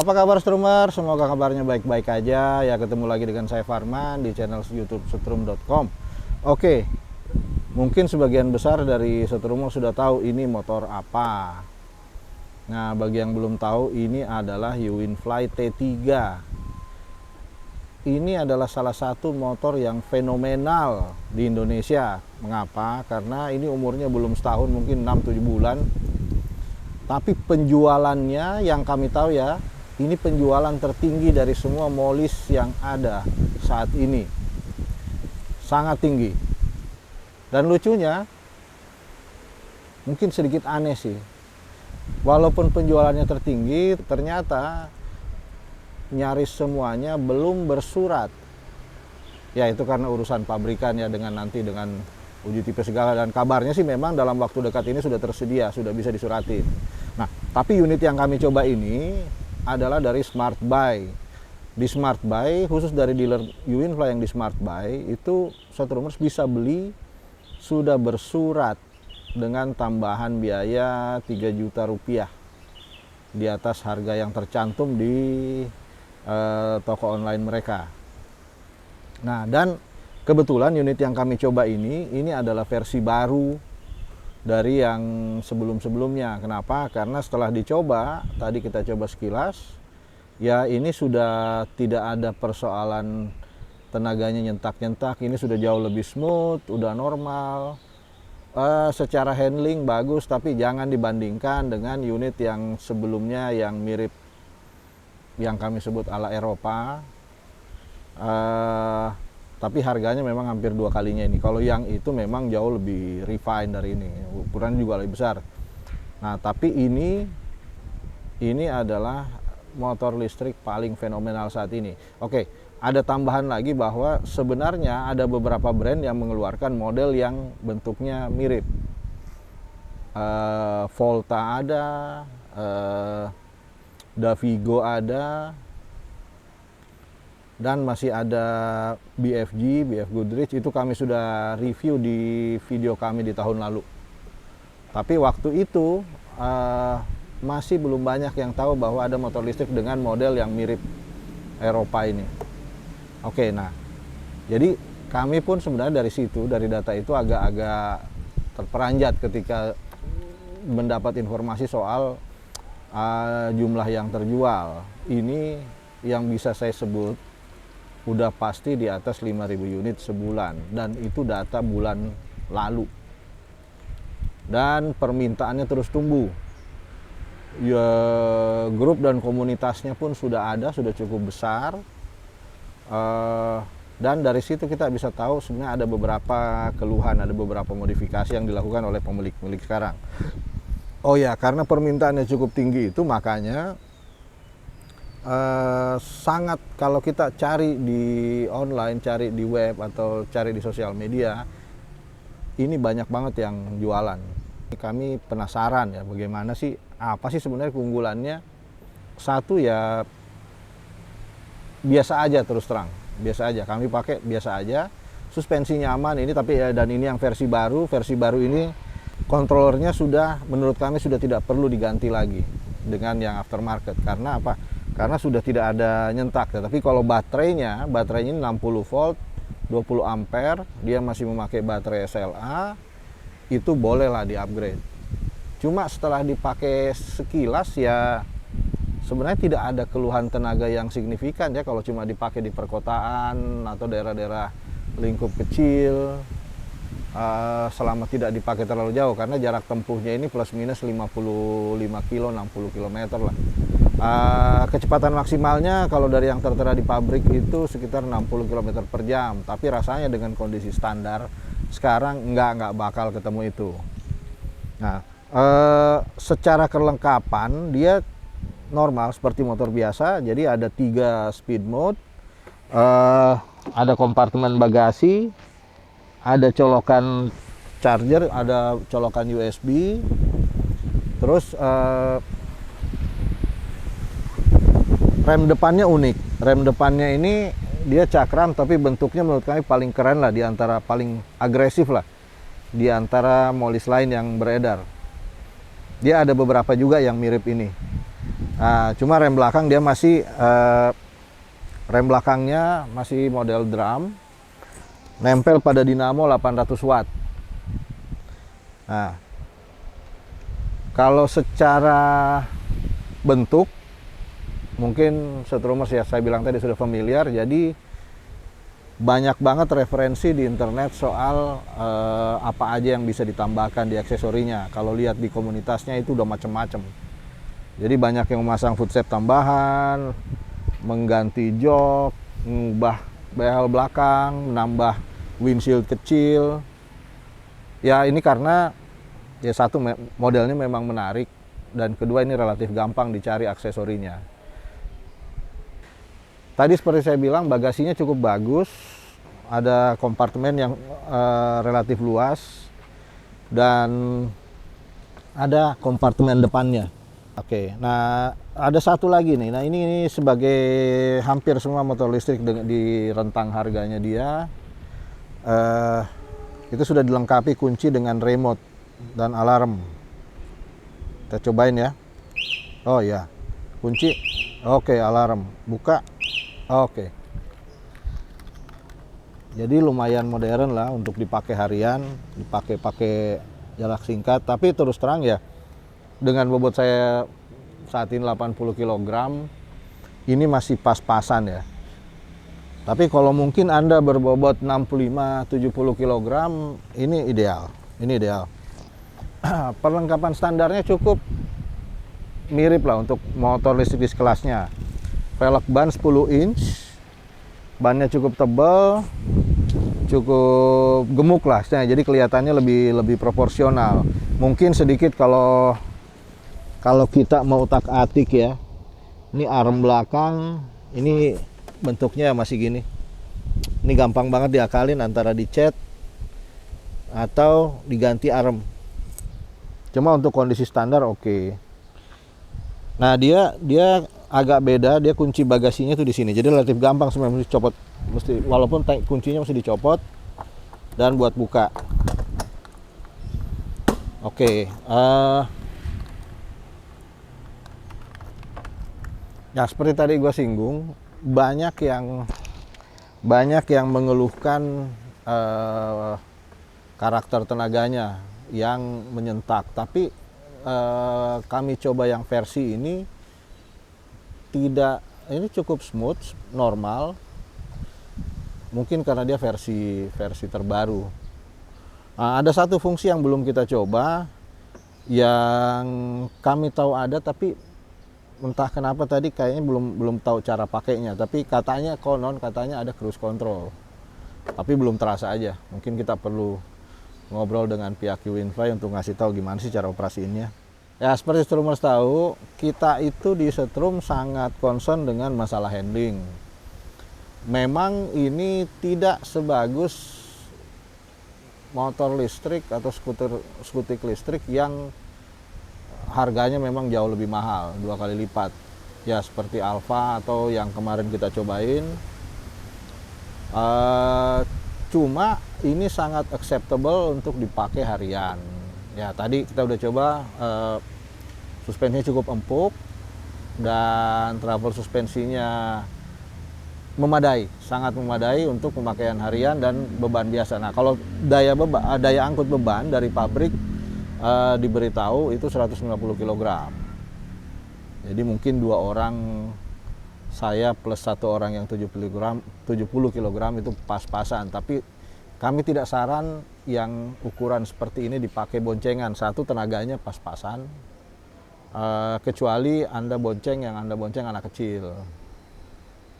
Apa kabar Strummer? Semoga kabarnya baik-baik aja. Ya, ketemu lagi dengan saya Farman di channel YouTube setrum.com. Oke, mungkin sebagian besar dari Strummer sudah tahu ini motor apa. Nah, bagi yang belum tahu, ini adalah Uwinfly T3. Ini adalah salah satu motor yang fenomenal di Indonesia. Mengapa? Karena ini umurnya belum setahun, mungkin 6-7 bulan. Tapi penjualannya yang kami tahu ya, ini penjualan tertinggi dari semua molis yang ada saat ini. Sangat tinggi. Dan lucunya, mungkin sedikit aneh sih. Walaupun penjualannya tertinggi, ternyata nyaris semuanya belum bersurat. Ya, itu karena urusan pabrikan ya, dengan uji tipe segala. Dan kabarnya sih memang dalam waktu dekat ini sudah tersedia, sudah bisa disuratin. Nah, tapi unit yang kami coba ini adalah dari Smart Buy. Di Smart Buy, khusus dari dealer Uwinfly yang di Smart Buy, itu Strummer bisa beli sudah bersurat dengan tambahan biaya 3 juta rupiah di atas harga yang tercantum di toko online mereka. Nah, dan kebetulan unit yang kami coba ini adalah versi baru dari yang sebelum-sebelumnya. Kenapa? Karena setelah dicoba, tadi kita coba sekilas, ya ini sudah tidak ada persoalan tenaganya nyentak-nyentak. Ini sudah jauh lebih smooth, udah normal. Secara handling bagus, tapi jangan dibandingkan dengan unit yang sebelumnya yang mirip, yang kami sebut ala Eropa. Tapi harganya memang hampir 2 kalinya ini. Kalau yang itu memang jauh lebih refine dari ini, ukurannya juga lebih besar. Nah, tapi ini adalah motor listrik paling fenomenal saat ini. Oke, ada tambahan lagi bahwa sebenarnya ada beberapa brand yang mengeluarkan model yang bentuknya mirip. Volta ada, Davigo ada, dan masih ada BF Goodrich. Itu kami sudah review di video kami di tahun lalu. Tapi waktu itu masih belum banyak yang tahu bahwa ada motor listrik dengan model yang mirip Eropa ini. Oke, nah jadi kami pun sebenarnya dari situ, dari data itu agak-agak terperanjat ketika mendapat informasi soal jumlah yang terjual. Ini yang bisa saya sebut udah pasti di atas 5.000 unit sebulan, dan itu data bulan lalu. Dan permintaannya terus tumbuh. Ya, grup dan komunitasnya pun sudah ada, sudah cukup besar. Dan dari situ kita bisa tahu sebenarnya ada beberapa keluhan, ada beberapa modifikasi yang dilakukan oleh pemilik sekarang. Oh ya, karena permintaannya cukup tinggi itu, makanya sangat, kalau kita cari di online, cari di web atau cari di sosial media, ini banyak banget yang jualan. Kami penasaran ya, bagaimana sih, apa sih sebenarnya keunggulannya. Satu ya, biasa aja, terus terang biasa aja, kami pakai biasa aja, suspensi nyaman ini. Tapi ya, dan ini yang versi baru ini kontrolernya sudah, menurut kami sudah tidak perlu diganti lagi dengan yang aftermarket. Karena apa? Karena sudah tidak ada nyentak. Tapi kalau baterainya ini 60 volt 20 ampere, dia masih memakai baterai SLA, itu bolehlah di upgrade. Cuma setelah dipakai sekilas ya, sebenarnya tidak ada keluhan tenaga yang signifikan ya, kalau cuma dipakai di perkotaan atau daerah-daerah lingkup kecil, selama tidak dipakai terlalu jauh, karena jarak tempuhnya ini plus minus 55 kilo, 60 km lah. Kecepatan maksimalnya kalau dari yang tertera di pabrik itu sekitar 60 km per jam, tapi rasanya dengan kondisi standar sekarang nggak bakal ketemu itu. Nah, secara kelengkapan dia normal seperti motor biasa. Jadi ada 3 speed mode, ada kompartemen bagasi, ada colokan charger, ada colokan USB, terus rem depannya unik. Rem depannya ini dia cakram, tapi bentuknya menurut kami paling keren lah, di antara paling agresif lah di antara molis lain yang beredar. Dia ada beberapa juga yang mirip ini. Nah, cuma rem belakang dia masih rem belakangnya masih model drum, nempel pada dinamo 800 watt. Nah, kalau secara bentuk mungkin Setrumers ya saya bilang tadi sudah familiar, jadi banyak banget referensi di internet soal apa aja yang bisa ditambahkan di aksesorinya. Kalau lihat di komunitasnya itu udah macem-macem. Jadi banyak yang memasang footstep tambahan, mengganti jok, mengubah behel belakang, menambah windshield kecil. Ya ini karena ya satu modelnya memang menarik, dan kedua ini relatif gampang dicari aksesorinya. Tadi seperti saya bilang bagasinya cukup bagus, ada kompartemen yang relatif luas dan ada kompartemen depannya. Oke, nah ada satu lagi nih. Nah ini sebagai hampir semua motor listrik di rentang harganya dia, itu sudah dilengkapi kunci dengan remote dan alarm. Kita cobain ya. Oh ya, kunci. Oke, alarm. Buka. Oke. Jadi lumayan modern lah untuk dipakai harian, dipakai jarak singkat. Tapi terus terang ya, dengan bobot saya saat ini 80 kg, ini masih pas-pasan ya. Tapi kalau mungkin Anda berbobot 65-70 kg, ini ideal. Ini ideal. Perlengkapan standarnya cukup mirip lah untuk motor listrik di sekelasnya. Velg ban 10 inch, bannya cukup tebal, cukup gemuk lah, jadi kelihatannya lebih proporsional. Mungkin sedikit kalau kita mau utak-atik ya. Ini arm belakang, ini bentuknya masih gini. Ini gampang banget diakalin antara dicat atau diganti arm. Cuma untuk kondisi standar oke. Nah dia agak beda, dia kunci bagasinya tuh di sini. Jadi relatif gampang sebenarnya, mesti copot, walaupun kuncinya mesti dicopot dan buat buka. Oke. Nah seperti tadi gue singgung, banyak yang mengeluhkan karakter tenaganya yang menyentak. Tapi kami coba yang versi ini ini cukup smooth, normal. Mungkin karena dia versi terbaru. Nah, ada satu fungsi yang belum kita coba, yang kami tahu ada, tapi entah kenapa tadi kayaknya belum tahu cara pakainya. Tapi katanya ada cruise control, tapi belum terasa aja. Mungkin kita perlu ngobrol dengan pihak Winfly untuk ngasih tahu gimana sih cara operasiinnya. Ya seperti Setrumers tahu, kita itu di Setrum sangat concern dengan masalah handling. Memang ini tidak sebagus motor listrik atau skutik listrik yang harganya memang jauh lebih mahal, 2 kali lipat. Ya seperti Alfa atau yang kemarin kita cobain. Cuma ini sangat acceptable untuk dipakai harian. Ya tadi kita udah coba, suspensinya cukup empuk dan travel suspensinya memadai, sangat memadai untuk pemakaian harian dan beban biasa. Nah kalau daya angkut beban dari pabrik diberitahu itu 150 kg. Jadi mungkin 2 orang saya plus 1 orang yang 70 kg itu pas-pasan. Tapi kami tidak saran yang ukuran seperti ini dipakai boncengan. Satu, tenaganya pas-pasan, kecuali Anda bonceng anak kecil.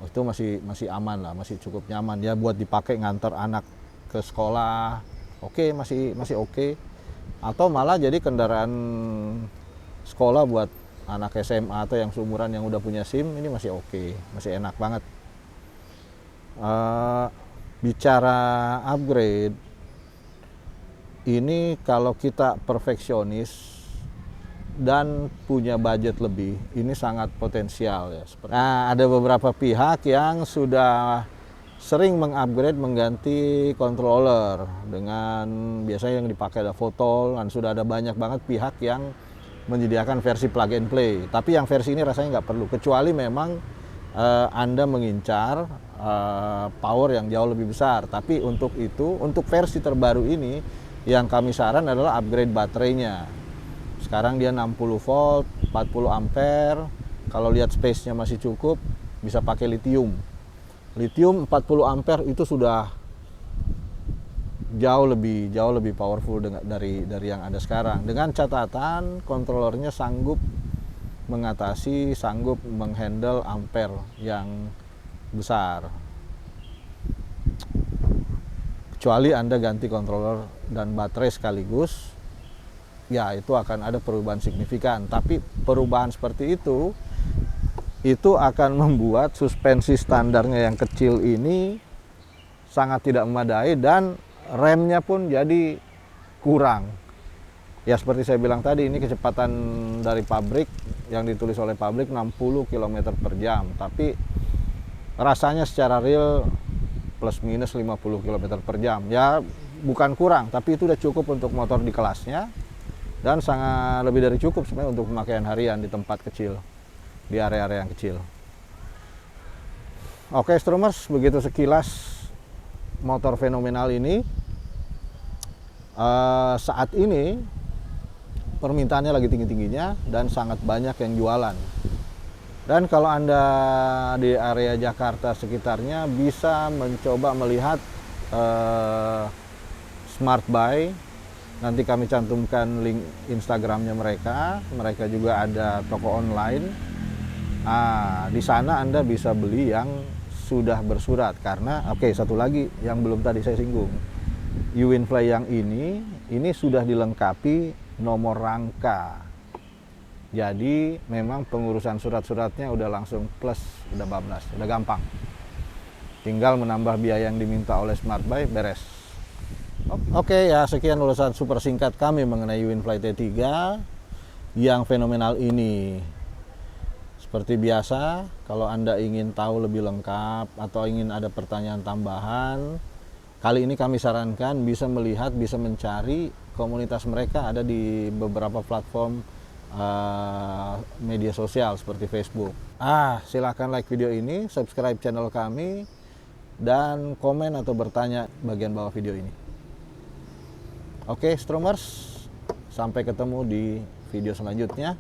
Itu masih aman lah, masih cukup nyaman ya buat dipakai ngantar anak ke sekolah. Oke, masih oke. Atau malah jadi kendaraan sekolah buat anak SMA atau yang seumuran yang udah punya SIM, ini masih oke, masih enak banget. Bicara upgrade, ini kalau kita perfeksionis dan punya budget lebih, ini sangat potensial ya. Nah, ada beberapa pihak yang sudah sering mengupgrade, mengganti controller dengan biasanya yang dipakai ada Fotol, dan sudah ada banyak banget pihak yang menyediakan versi plug and play. Tapi yang versi ini rasanya nggak perlu, kecuali memang Anda mengincar power yang jauh lebih besar. Tapi untuk itu, untuk versi terbaru ini, yang kami saran adalah upgrade baterainya. Sekarang dia 60 volt, 40 ampere. Kalau lihat space-nya masih cukup, bisa pakai lithium. Lithium 40 ampere itu sudah jauh lebih powerful dari yang ada sekarang. Dengan catatan kontrolernya sanggup menghandle ampere yang besar. Kecuali Anda ganti controller dan baterai sekaligus, ya itu akan ada perubahan signifikan. Tapi perubahan seperti itu akan membuat suspensi standarnya yang kecil ini sangat tidak memadai dan remnya pun jadi kurang. Ya seperti saya bilang tadi, ini kecepatan dari pabrik yang ditulis oleh pabrik 60 km per jam, tapi rasanya secara real plus minus 50 km per jam. Ya bukan kurang, tapi itu udah cukup untuk motor di kelasnya dan sangat lebih dari cukup sebenarnya untuk pemakaian harian di tempat kecil, di area-area yang kecil. Oke Stromers, begitu sekilas motor fenomenal ini. Saat ini permintaannya lagi tinggi-tingginya dan sangat banyak yang jualan. Dan kalau Anda di area Jakarta sekitarnya bisa mencoba melihat Smart Buy. Nanti kami cantumkan link Instagramnya mereka. Mereka juga ada toko online. Di sana Anda bisa beli yang sudah bersurat. Karena satu lagi yang belum tadi saya singgung, U-Winfly yang ini sudah dilengkapi nomor rangka. Jadi memang pengurusan surat-suratnya udah langsung plus, udah bablas, udah gampang. Tinggal menambah biaya yang diminta oleh Smart Buy, beres. Oke, ya sekian ulasan super singkat kami mengenai U-Winfly T3 yang fenomenal ini. Seperti biasa, kalau Anda ingin tahu lebih lengkap atau ingin ada pertanyaan tambahan, kali ini kami sarankan bisa melihat, bisa mencari komunitas mereka ada di beberapa platform media sosial seperti Facebook. Silahkan like video ini, subscribe channel kami, dan komen atau bertanya bagian bawah video ini. Oke, Stromers, sampai ketemu di video selanjutnya.